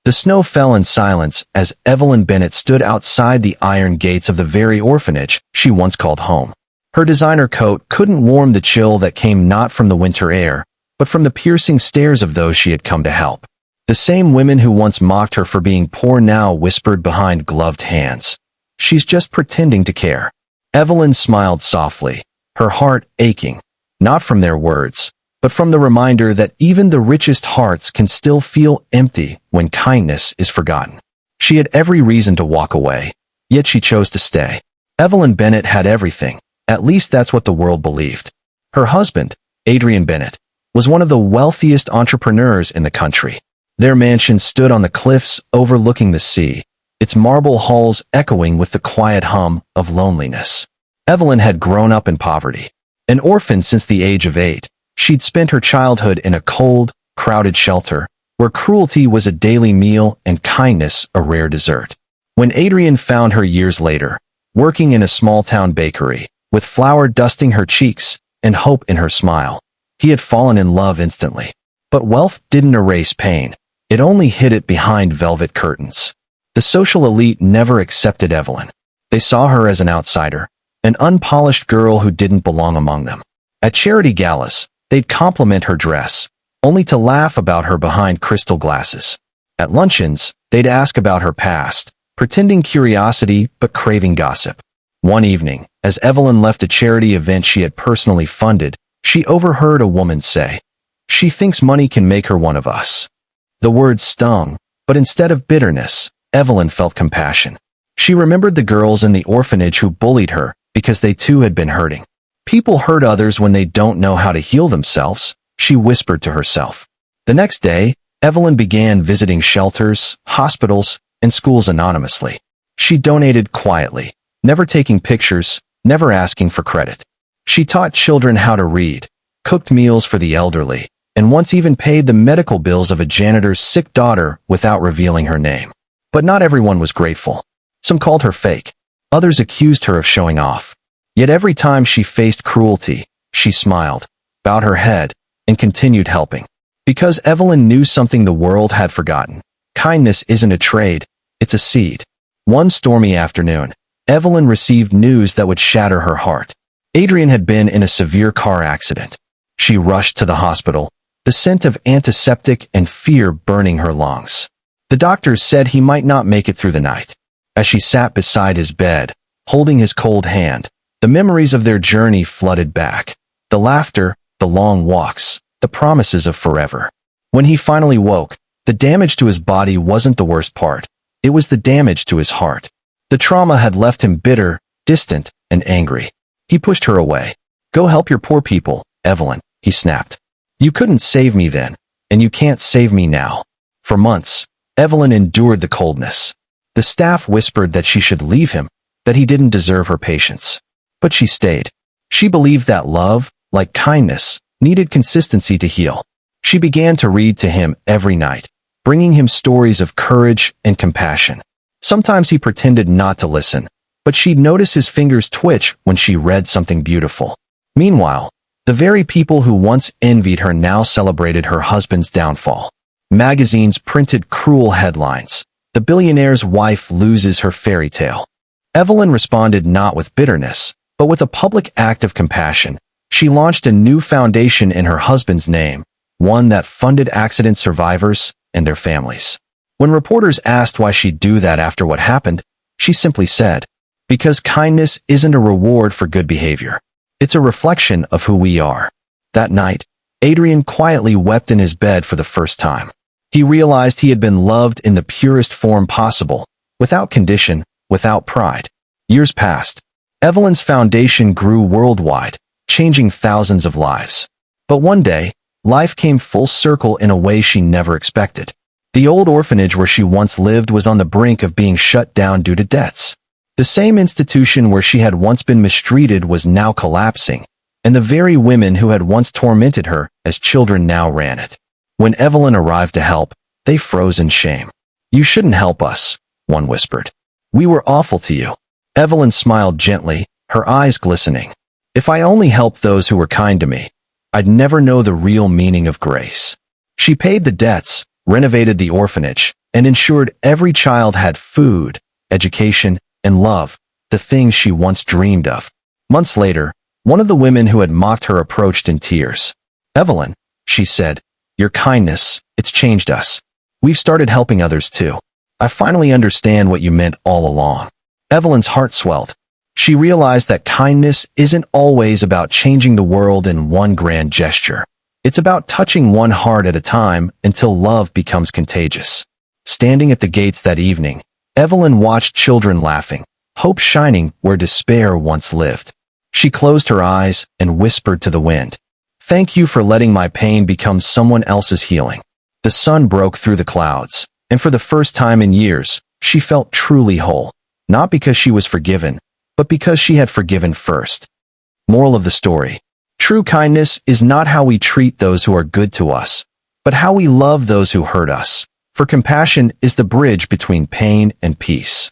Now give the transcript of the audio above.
The snow fell in silence as Evelyn Bennett stood outside the iron gates of the very orphanage she once called home. Her designer coat couldn't warm the chill that came not from the winter air, but from the piercing stares of those she had come to help. The same women who once mocked her for being poor now whispered behind gloved hands, "She's just pretending to care." Evelyn smiled softly, her heart aching, not from their words, but from the reminder that even the richest hearts can still feel empty when kindness is forgotten. She had every reason to walk away, yet she chose to stay. Evelyn Bennett had everything, at least that's what the world believed. Her husband, Adrian Bennett, was one of the wealthiest entrepreneurs in the country. Their mansion stood on the cliffs overlooking the sea, its marble halls echoing with the quiet hum of loneliness. Evelyn had grown up in poverty. An orphan since the age of 8, she'd spent her childhood in a cold, crowded shelter, where cruelty was a daily meal and kindness a rare dessert. When Adrian found her years later, working in a small-town bakery, with flour dusting her cheeks and hope in her smile, he had fallen in love instantly. But wealth didn't erase pain. It only hid it behind velvet curtains. The social elite never accepted Evelyn. They saw her as an outsider, an unpolished girl who didn't belong among them. At charity galas, they'd compliment her dress, only to laugh about her behind crystal glasses. At luncheons, they'd ask about her past, pretending curiosity but craving gossip. One evening, as Evelyn left a charity event she had personally funded, she overheard a woman say, "She thinks money can make her one of us." The words stung, but instead of bitterness, Evelyn felt compassion. She remembered the girls in the orphanage who bullied her because they too had been hurting. People hurt others when they don't know how to heal themselves, she whispered to herself. The next day, Evelyn began visiting shelters, hospitals, and schools anonymously. She donated quietly, never taking pictures, never asking for credit. She taught children how to read, cooked meals for the elderly, and once even paid the medical bills of a janitor's sick daughter without revealing her name. But not everyone was grateful. Some called her fake. Others accused her of showing off. Yet every time she faced cruelty, she smiled, bowed her head, and continued helping. Because Evelyn knew something the world had forgotten. Kindness isn't a trade, it's a seed. One stormy afternoon, Evelyn received news that would shatter her heart. Adrian had been in a severe car accident. She rushed to the hospital, the scent of antiseptic and fear burning her lungs. The doctors said he might not make it through the night. As she sat beside his bed, holding his cold hand, the memories of their journey flooded back. The laughter, the long walks, the promises of forever. When he finally woke, the damage to his body wasn't the worst part. It was the damage to his heart. The trauma had left him bitter, distant, and angry. He pushed her away. "Go help your poor people, Evelyn," he snapped. "You couldn't save me then, and you can't save me now." For months, Evelyn endured the coldness. The staff whispered that she should leave him, that he didn't deserve her patience. But she stayed. She believed that love, like kindness, needed consistency to heal. She began to read to him every night, bringing him stories of courage and compassion. Sometimes he pretended not to listen, but she'd notice his fingers twitch when she read something beautiful. Meanwhile, the very people who once envied her now celebrated her husband's downfall. Magazines printed cruel headlines. "The billionaire's wife loses her fairy tale." Evelyn responded not with bitterness, but with a public act of compassion. She launched a new foundation in her husband's name, one that funded accident survivors and their families. When reporters asked why she'd do that after what happened, she simply said, "Because kindness isn't a reward for good behavior. It's a reflection of who we are." That night, Adrian quietly wept in his bed for the first time. He realized he had been loved in the purest form possible, without condition, without pride. Years passed. Evelyn's foundation grew worldwide, changing thousands of lives. But one day, life came full circle in a way she never expected. The old orphanage where she once lived was on the brink of being shut down due to debts. The same institution where she had once been mistreated was now collapsing, and the very women who had once tormented her as children now ran it. When Evelyn arrived to help, they froze in shame. "You shouldn't help us," one whispered. "We were awful to you." Evelyn smiled gently, her eyes glistening. "If I only helped those who were kind to me, I'd never know the real meaning of grace." She paid the debts, renovated the orphanage, and ensured every child had food, education, and love, the things she once dreamed of. Months later, one of the women who had mocked her approached in tears. "Evelyn," she said, "your kindness, it's changed us. We've started helping others too. I finally understand what you meant all along." Evelyn's heart swelled. She realized that kindness isn't always about changing the world in one grand gesture. It's about touching one heart at a time until love becomes contagious. Standing at the gates that evening, Evelyn watched children laughing, hope shining where despair once lived. She closed her eyes and whispered to the wind, "Thank you for letting my pain become someone else's healing." The sun broke through the clouds, and for the first time in years, she felt truly whole, not because she was forgiven, but because she had forgiven first. Moral of the story: true kindness is not how we treat those who are good to us, but how we love those who hurt us. For compassion is the bridge between pain and peace.